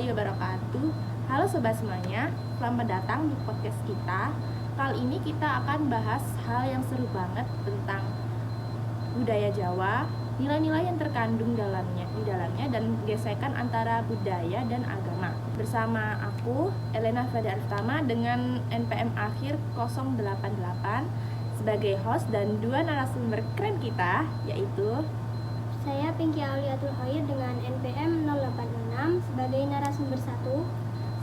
warahmatullahi wabarakatuh. Halo sobat semuanya, selamat datang di podcast kita. Kali ini kita akan bahas hal yang seru banget tentang budaya Jawa, nilai-nilai yang terkandung di dalamnya dan gesekan antara budaya dan agama. Bersama aku, Elena Fada Artama dengan NPM akhir 088 sebagai host dan dua narasumber keren kita, yaitu saya Pinky Auliatul Khair dengan NPM 086 sebagai narasumber 1.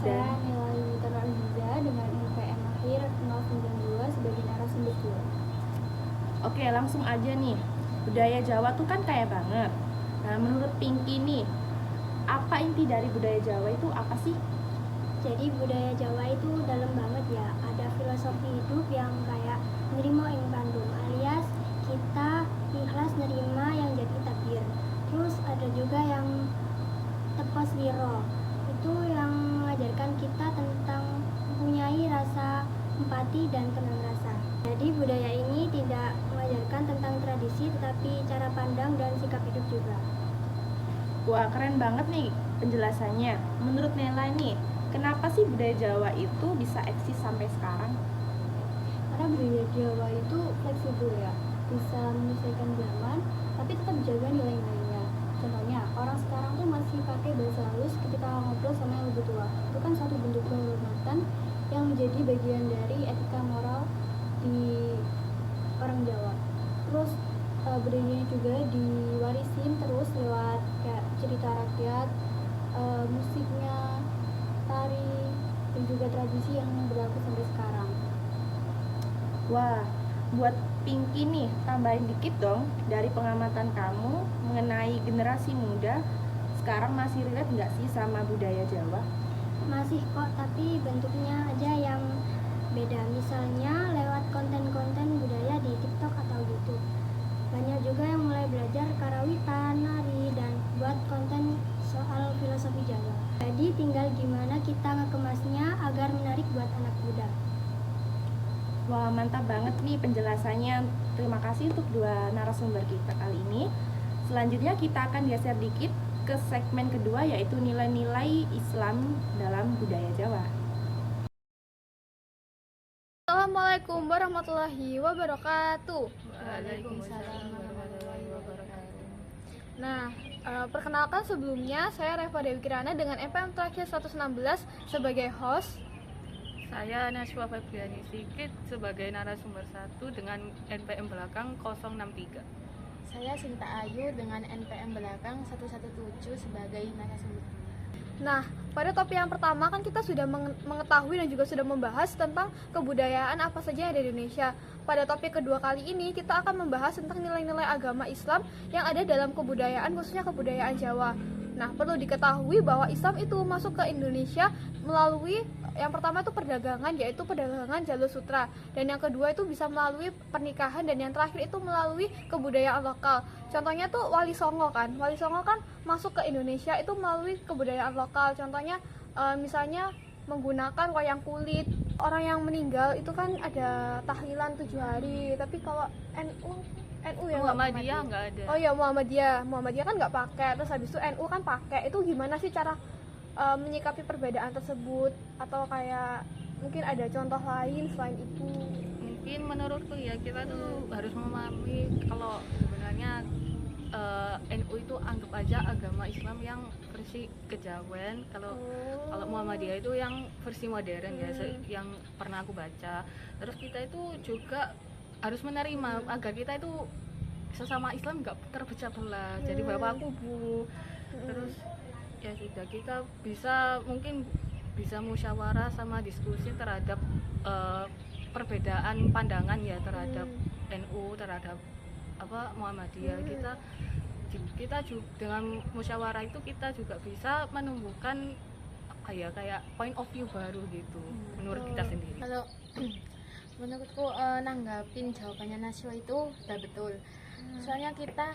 Saya Nilai Witara Aziza dengan NPM akhir 092 sebagai narasumber 2. Oke, langsung aja nih. Budaya Jawa tuh kan kaya banget. Nah, menurut Pinky nih, apa inti dari budaya Jawa itu apa sih? Jadi budaya Jawa itu dalam banget ya. Ada filosofi hidup yang kayak nerimo ing Bandung, alias kita ikhlas nerima yang jadi takdir. Terus ada juga yang tepos wiro, itu yang mengajarkan kita tentang mempunyai rasa empati dan kenal rasa. Jadi budaya ini tidak mengajarkan tentang tradisi tetapi cara pandang dan sikap hidup juga. Wah, keren banget nih penjelasannya. Menurut Nela nih, kenapa sih budaya Jawa itu bisa eksis sampai sekarang? Karena budaya Jawa itu fleksibel ya, bisa menyesuaikan zaman, tapi tetap jaga nilai-nilainya. Contohnya, orang sekarang tuh masih pakai bahasa halus ketika ngobrol sama yang lebih tua. Itu kan suatu bentuk penghormatan yang menjadi bagian dari etika moral di orang Jawa. Terus budayanya juga diwarisin terus lewat kayak cerita rakyat, musiknya, tari, dan juga tradisi yang berlaku sampai sekarang. Wah, buat Pinky nih, tambahin dikit dong dari pengamatan kamu mengenai generasi muda sekarang masih relate nggak sih sama budaya Jawa? Masih kok, tapi bentuknya aja yang beda. Misalnya lewat konten-konten budaya di TikTok atau YouTube. Banyak juga yang mulai belajar karawitan, nari, dan buat konten soal filosofi Jawa. Jadi tinggal gimana kita ngekemasnya agar menarik buat anak muda. Wah, mantap banget nih penjelasannya. Terima kasih untuk dua narasumber kita kali ini. Selanjutnya kita akan geser dikit ke segmen kedua, yaitu nilai-nilai Islam dalam budaya Jawa. Assalamualaikum warahmatullahi wabarakatuh. Waalaikumsalam warahmatullahi wabarakatuh. Nah, perkenalkan sebelumnya saya Reva Dewi Kirana dengan NPM terakhir 116 sebagai host. Saya Naswa Febriani Sigit sebagai narasumber 1 dengan NPM belakang 063. Saya Sinta Ayu dengan NPM belakang 117 sebagai narasumber. Nah, pada topik yang pertama kan kita sudah mengetahui dan juga sudah membahas tentang kebudayaan apa saja yang ada di Indonesia. Pada topik kedua kali ini kita akan membahas tentang nilai-nilai agama Islam yang ada dalam kebudayaan, khususnya kebudayaan Jawa. Nah, perlu diketahui bahwa Islam itu masuk ke Indonesia melalui yang pertama itu perdagangan, yaitu perdagangan jalur sutra, dan yang kedua itu bisa melalui pernikahan, dan yang terakhir itu melalui kebudayaan lokal. Contohnya tuh Wali Songo kan masuk ke Indonesia itu melalui kebudayaan lokal. Contohnya misalnya menggunakan wayang kulit. Orang yang meninggal itu kan ada tahlilan 7 hari, tapi kalau NU ya Muhammadiyah nggak ada. Oh iya, Muhammadiyah kan nggak pakai. Terus habis itu NU kan pakai. Itu gimana sih cara menyikapi perbedaan tersebut, atau kayak mungkin ada contoh lain selain itu? Mungkin menurutku ya kita tuh harus memahami kalau sebenarnya NU itu anggap aja agama Islam yang versi kejawen. Kalau Muhammadiyah itu yang versi modern ya, yang pernah aku baca. Terus kita itu juga harus menerima agar kita itu sesama Islam nggak terpecah belah jadi bapak kubu. Terus ya sudah, kita mungkin bisa musyawarah sama diskusi terhadap perbedaan pandangan ya terhadap NU, terhadap Muhammadiyah. Kita juga dengan musyawarah itu kita juga bisa menumbuhkan kayak point of view baru gitu menurut kita sendiri. Kalau menurutku nanggapin jawabannya Naswa itu udah betul. Soalnya kita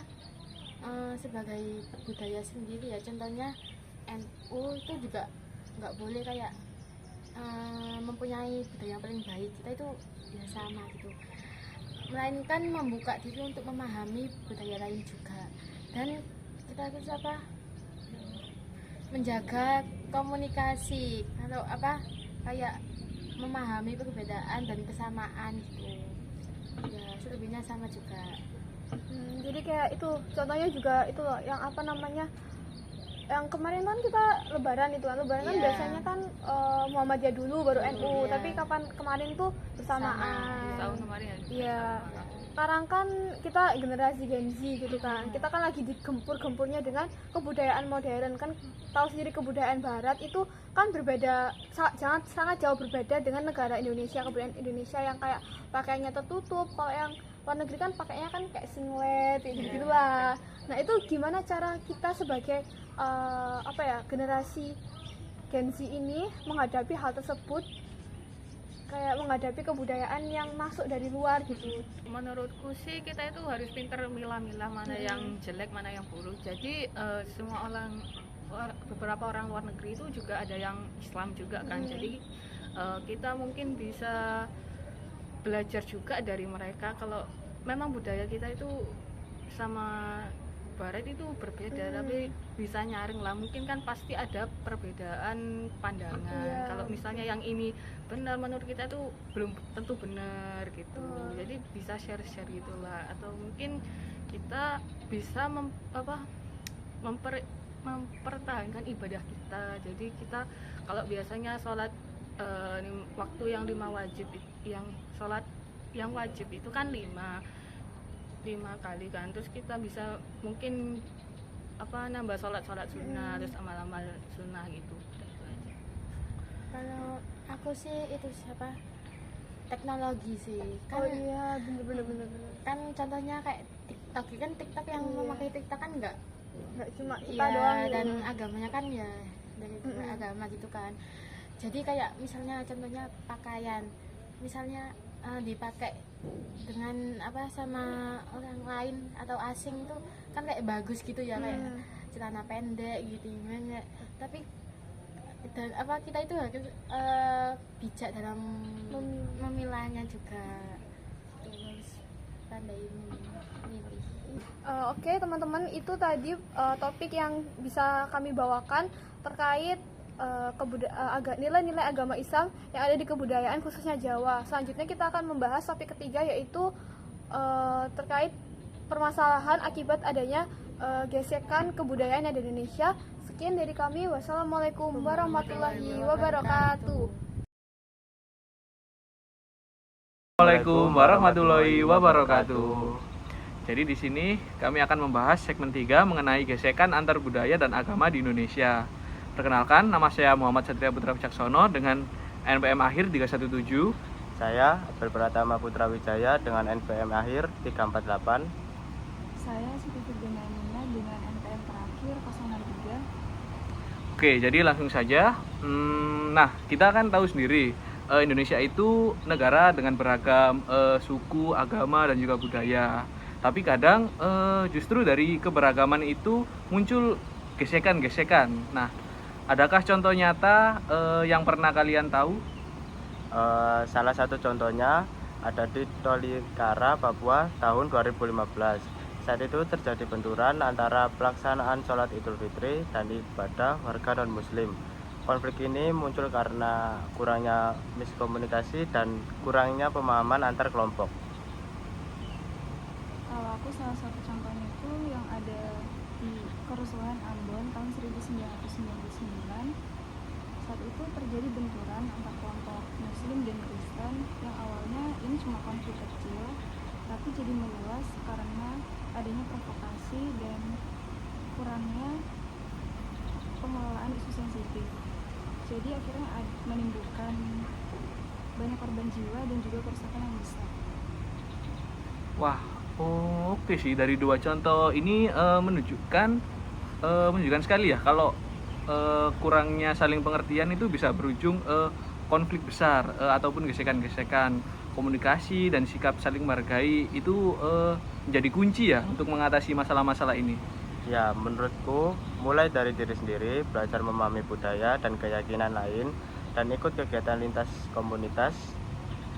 sebagai budaya sendiri ya, contohnya NU itu juga nggak boleh kayak mempunyai budaya yang paling baik, kita itu ya sama gitu, melainkan membuka diri untuk memahami budaya lain juga, dan kita harus menjaga komunikasi, kalau apa kayak memahami perbedaan dan kesamaan gitu. Ya, selebihnya sama juga. Jadi kayak itu contohnya juga itu loh yang apa namanya, yang kemarin kan kita lebaran itu kan, lebaran kan Iya. biasanya kan Muhammadiyah dulu baru NU, Iya. tapi kapan kemarin tuh bersamaan. Tahun kemarin ya. Iya. Sekarang kan kita generasi Gen Z gitu kan, kita kan lagi digempur-gempurnya dengan kebudayaan modern kan. Tahu sendiri kebudayaan Barat itu kan berbeda, sangat jauh berbeda dengan negara Indonesia, kebudayaan Indonesia yang kayak pakaiannya tertutup. Kalau yang luar negeri kan pakainya kan kayak singlet gitu lah. Nah itu gimana cara kita sebagai apa ya, generasi Gen Z ini menghadapi hal tersebut, kayak menghadapi kebudayaan yang masuk dari luar gitu. Menurutku sih kita itu harus pinter milah-milah mana yang jelek, mana yang buruk. Jadi semua beberapa orang luar negeri itu juga ada yang Islam juga kan. Jadi kita mungkin bisa belajar juga dari mereka kalau memang budaya kita itu sama Barat itu berbeda, tapi bisa nyaring lah. Mungkin kan pasti ada perbedaan pandangan. Kalau misalnya yang ini benar, menurut kita itu belum tentu benar gitu. Jadi bisa share-share gitulah. Atau mungkin kita bisa mempertahankan ibadah kita. Jadi kita kalau biasanya sholat waktu yang 5 wajib, yang sholat yang wajib itu kan 5 kali kan, terus kita bisa mungkin nambah sholat sunnah, terus amal-amal sunnah gitu. Kalau aku sih itu siapa? Teknologi sih. Kan Iya bener. kan contohnya kayak TikTok, kan TikTok yang memakai TikTok kan enggak Nggak cuma kita iya, doang gitu. dan agamanya kan ya dari agama gitu kan. Jadi kayak misalnya contohnya pakaian, misalnya dipakai dengan sama orang lain atau asing tuh kan kayak bagus gitu ya, kayak celana pendek gitu gimana. Tapi dan kita itu harus bijak dalam memilahnya juga. Itu harus pandai memilih. Oke teman-teman, itu tadi topik yang bisa kami bawakan terkait nilai-nilai agama Islam yang ada di kebudayaan khususnya Jawa. Selanjutnya kita akan membahas topik ketiga, yaitu terkait permasalahan akibat adanya gesekan kebudayaan yang ada di Indonesia. Sekian dari kami, wassalamualaikum warahmatullahi wabarakatuh. Assalamualaikum warahmatullahi wabarakatuh. Jadi di sini kami akan membahas segmen 3 mengenai gesekan antar budaya dan agama di Indonesia. Perkenalkan, nama saya Muhammad Satria Putra Wicaksono dengan NPM akhir 317. Saya Abel Pratama Putra Wijaya dengan NPM akhir 348. Saya Siti Firdanina dengan NPM terakhir 063. Oke, jadi langsung saja. Nah, kita kan tahu sendiri Indonesia itu negara dengan beragam suku, agama, dan juga budaya. Tapi kadang justru dari keberagaman itu muncul gesekan-gesekan. Nah, adakah contoh nyata yang pernah kalian tahu? Salah satu contohnya ada di Tolikara, Papua tahun 2015. Saat itu terjadi benturan antara pelaksanaan sholat Idul Fitri dan ibadah warga non-muslim. Konflik ini muncul karena kurangnya miskomunikasi dan kurangnya pemahaman antar kelompok. Kalau aku salah satu contohnya itu yang ada di kerusuhan Ambon tahun 1999. Saat itu terjadi benturan antar kelompok Muslim dan Kristen yang awalnya ini cuma konflik kecil, tapi jadi meluas karena adanya provokasi dan kurangnya pengelolaan isu sensitif. Jadi akhirnya menimbulkan banyak korban jiwa dan juga kerusakan yang besar. Wah, oke sih, dari dua contoh ini menunjukkan sekali ya kalau kurangnya saling pengertian itu bisa berujung konflik besar ataupun gesekan-gesekan. Komunikasi dan sikap saling menghargai itu menjadi kunci ya untuk mengatasi masalah-masalah ini. Ya, menurutku mulai dari diri sendiri, belajar memahami budaya dan keyakinan lain, dan ikut kegiatan lintas komunitas,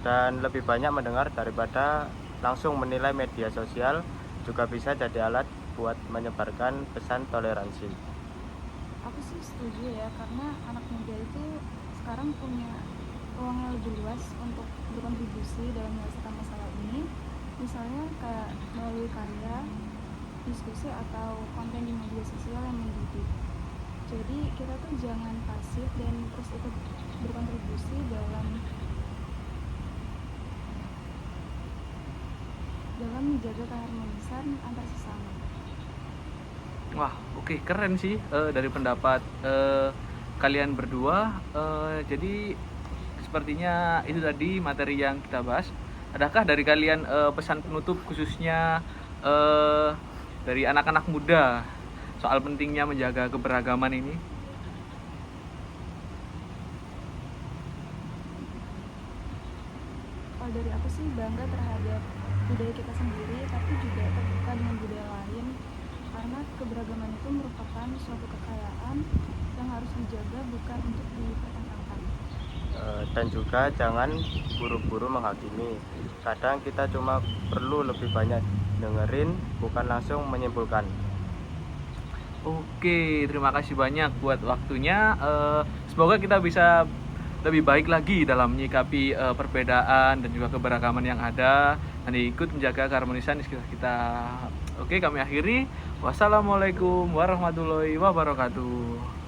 dan lebih banyak mendengar daripada langsung menilai. Media sosial juga bisa jadi alat buat menyebarkan pesan toleransi. Aku sih setuju ya, karena anak muda itu sekarang punya ruang yang lebih luas untuk berkontribusi dalam menyelesaikan masalah ini. Misalnya kayak melalui karya, diskusi atau konten di media sosial yang mendidik. Jadi kita tuh jangan pasif dan terus ikut berkontribusi dalam menjaga keharmonisan antar sesama. Wah, oke, keren sih dari pendapat kalian berdua. Jadi sepertinya itu tadi materi yang kita bahas. Adakah dari kalian pesan penutup khususnya dari anak-anak muda soal pentingnya menjaga keberagaman ini? Kalau dari aku sih bangga terhadap budaya kita sendiri, tapi juga terbuka dengan budaya lain, karena keberagaman itu merupakan suatu kekayaan yang harus dijaga, bukan untuk dipertentangkan. Dan juga jangan buru-buru menghakimi. Kadang kita cuma perlu lebih banyak dengerin, bukan langsung menyimpulkan. Oke, terima kasih banyak buat waktunya. Semoga kita bisa lebih baik lagi dalam menyikapi perbedaan dan juga keberagaman yang ada, dan ikut menjaga keharmonisan di sekitar kita. Oke, kami akhiri. Wassalamualaikum warahmatullahi wabarakatuh.